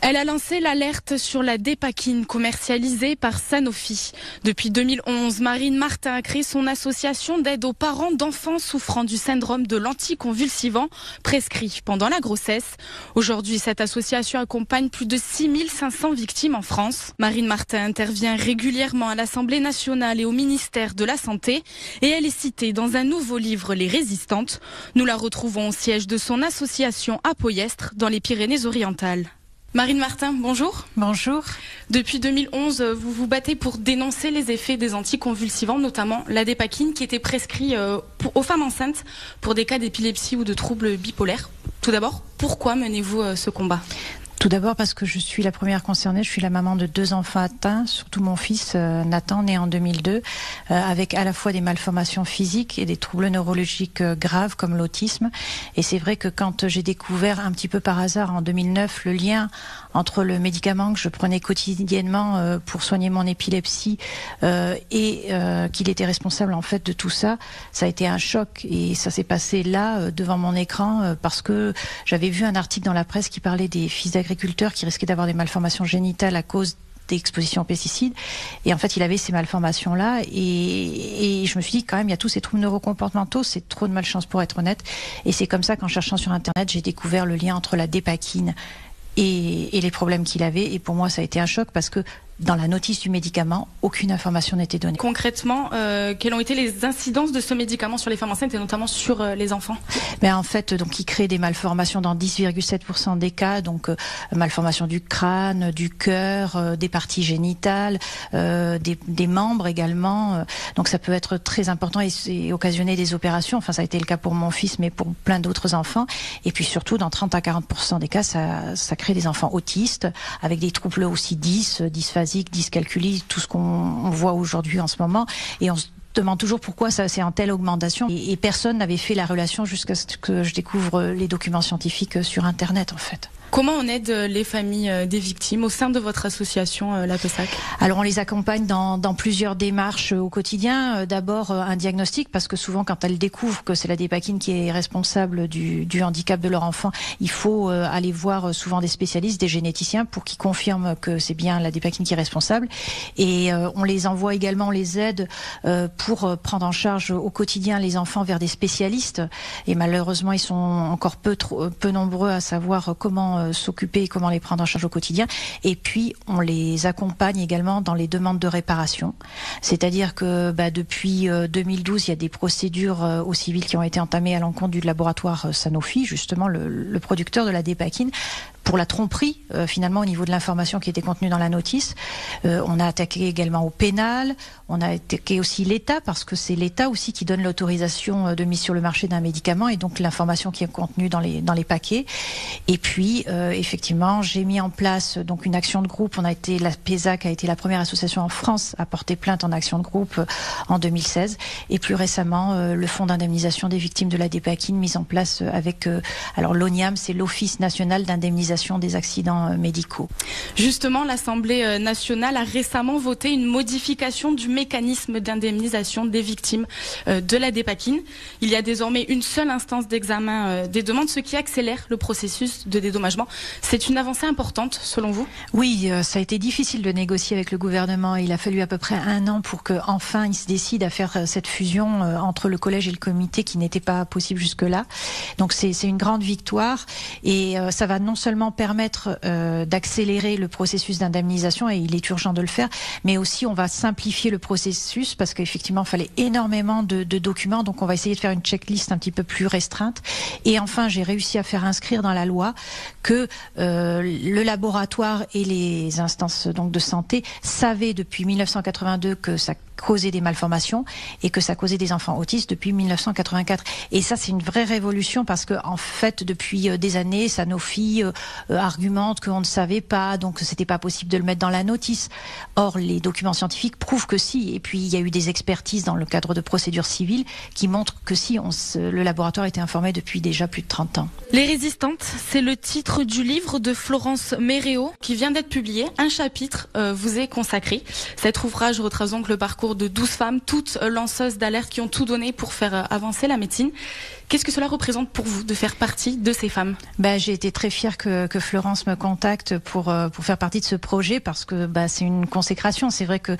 Elle a lancé l'alerte sur la dépakine commercialisée par Sanofi. Depuis 2011, Marine Martin a créé son association d'aide aux parents d'enfants souffrant du syndrome de l'anticonvulsivant prescrit pendant la grossesse. Aujourd'hui, cette association accompagne plus de 6500 victimes en France. Marine Martin intervient régulièrement à l'Assemblée nationale et au ministère de la Santé et elle est citée dans un nouveau livre, Les Résistantes. Nous la retrouvons au siège de son association à Poyestre, dans les Pyrénées-Orientales. Marine Martin, bonjour. Bonjour. Depuis 2011, vous vous battez pour dénoncer les effets des anticonvulsivants, notamment la dépakine qui était prescrite aux femmes enceintes pour des cas d'épilepsie ou de troubles bipolaires. Tout d'abord, pourquoi menez-vous ce combat ? Tout d'abord parce que je suis la première concernée, je suis la maman de 2 enfants atteints, surtout mon fils Nathan, né en 2002, avec à la fois des malformations physiques et des troubles neurologiques graves comme l'autisme. Et c'est vrai que quand j'ai découvert un petit peu par hasard en 2009 le lien entre le médicament que je prenais quotidiennement pour soigner mon épilepsie et qu'il était responsable en fait de tout ça, ça a été un choc et ça s'est passé là devant mon écran parce que j'avais vu un article dans la presse qui parlait des fils d'agriculteurs qui risquaient d'avoir des malformations génitales à cause d'exposition aux pesticides. Et en fait, il avait ces malformations-là. Et je me suis dit, quand même, il y a tous ces troubles neurocomportementaux, c'est trop de malchance pour être honnête. Et c'est comme ça qu'en cherchant sur Internet, j'ai découvert le lien entre la dépakine et les problèmes qu'il avait. Et pour moi, ça a été un choc parce que dans la notice du médicament, aucune information n'était donnée. Concrètement, quelles ont été les incidences de ce médicament sur les femmes enceintes et notamment sur les enfants ? En fait, donc, il crée des malformations dans 10,7% des cas, donc malformations du crâne, du cœur, des parties génitales, des membres également. Donc ça peut être très important et occasionner des opérations. Enfin, ça a été le cas pour mon fils, mais pour plein d'autres enfants. Et puis surtout, dans 30 à 40% des cas, ça crée des enfants autistes avec des troubles aussi dysphasiques, dyscalculie, tout ce qu'on voit aujourd'hui en ce moment. Et on se demande toujours pourquoi ça c'est en telle augmentation. Et personne n'avait fait la relation jusqu'à ce que je découvre les documents scientifiques sur Internet, en fait. Comment on aide les familles des victimes au sein de votre association, la PESAC ? Alors on les accompagne dans plusieurs démarches au quotidien. D'abord un diagnostic, parce que souvent quand elles découvrent que c'est la dépakine qui est responsable du handicap de leur enfant, il faut aller voir souvent des spécialistes, des généticiens, pour qu'ils confirment que c'est bien la dépakine qui est responsable. Et on les envoie également, on les aide pour prendre en charge au quotidien les enfants vers des spécialistes. Et malheureusement, ils sont encore peu nombreux à savoir comment s'occuper et comment les prendre en charge au quotidien. Et puis, on les accompagne également dans les demandes de réparation. C'est-à-dire que depuis 2012, il y a des procédures au civil qui ont été entamées à l'encontre du laboratoire Sanofi, justement le producteur de la dépakine, pour la tromperie, finalement, au niveau de l'information qui était contenue dans la notice. On a attaqué également au pénal, on a attaqué aussi l'État, parce que c'est l'État aussi qui donne l'autorisation de mise sur le marché d'un médicament, et donc l'information qui est contenue dans les paquets. Et puis, effectivement, j'ai mis en place donc une action de groupe. La PESAC a été la première association en France à porter plainte en action de groupe en 2016. Et plus récemment, le fonds d'indemnisation des victimes de la dépakine mis en place avec l'ONIAM, c'est l'Office national d'indemnisation des accidents médicaux. Justement, l'Assemblée nationale a récemment voté une modification du mécanisme d'indemnisation des victimes de la dépakine. Il y a désormais une seule instance d'examen des demandes, ce qui accélère le processus de dédommagement. C'est une avancée importante, selon vous ? Oui, ça a été difficile de négocier avec le gouvernement. Il a fallu à peu près 1 an pour qu'enfin il se décide à faire cette fusion entre le collège et le comité qui n'était pas possible jusque-là. Donc c'est une grande victoire et ça va non seulement permettre d'accélérer le processus d'indemnisation, et il est urgent de le faire, mais aussi on va simplifier le processus parce qu'effectivement il fallait énormément de documents, donc on va essayer de faire une checklist un petit peu plus restreinte. Et enfin, j'ai réussi à faire inscrire dans la loi que le laboratoire et les instances donc de santé savaient depuis 1982 que ça causait des malformations et que ça causait des enfants autistes depuis 1984. Et ça, c'est une vraie révolution parce que en fait, depuis des années, Sanofi argumente qu'on ne savait pas, donc c'était pas possible de le mettre dans la notice. Or, les documents scientifiques prouvent que si. Et puis, il y a eu des expertises dans le cadre de procédures civiles qui montrent que si, le laboratoire était informé depuis déjà plus de 30 ans. Les Résistantes, c'est le titre du livre de Florence Méréo qui vient d'être publié. Un chapitre vous est consacré. Cet ouvrage retrace donc le parcours de 12 femmes, toutes lanceuses d'alerte qui ont tout donné pour faire avancer la médecine. Qu'est-ce que cela représente pour vous de faire partie de ces femmes? J'ai été très fière que Florence me contacte pour faire partie de ce projet parce que c'est une consécration. C'est vrai que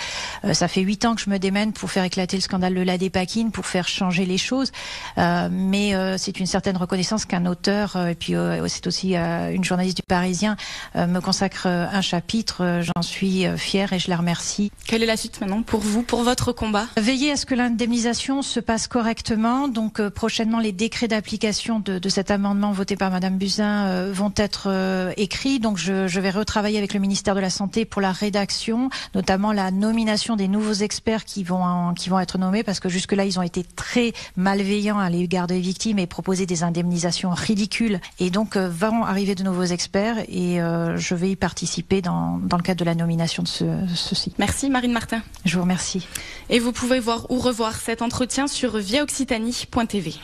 ça fait 8 ans que je me démène pour faire éclater le scandale de la Dépakine, pour faire changer les choses. Mais c'est une certaine reconnaissance qu'un auteur, et puis c'est aussi une journaliste du Parisien, me consacre un chapitre. J'en suis fière et je la remercie. Quelle est la suite maintenant pour vous, pour votre combat? Veiller à ce que l'indemnisation se passe correctement. Donc prochainement, les décrets d'application de cet amendement voté par Madame Buzyn vont être écrits. Donc je vais retravailler avec le ministère de la Santé pour la rédaction, notamment la nomination des nouveaux experts qui vont être nommés, parce que jusque-là, ils ont été très malveillants à l'égard des victimes et proposer des indemnisations ridicules. Et donc vont arriver de nouveaux experts et je vais y participer dans le cadre de la nomination de ceux-ci. Merci Marine Martin. Je vous remercie. Et vous pouvez voir ou revoir cet entretien sur viaoccitanie.tv.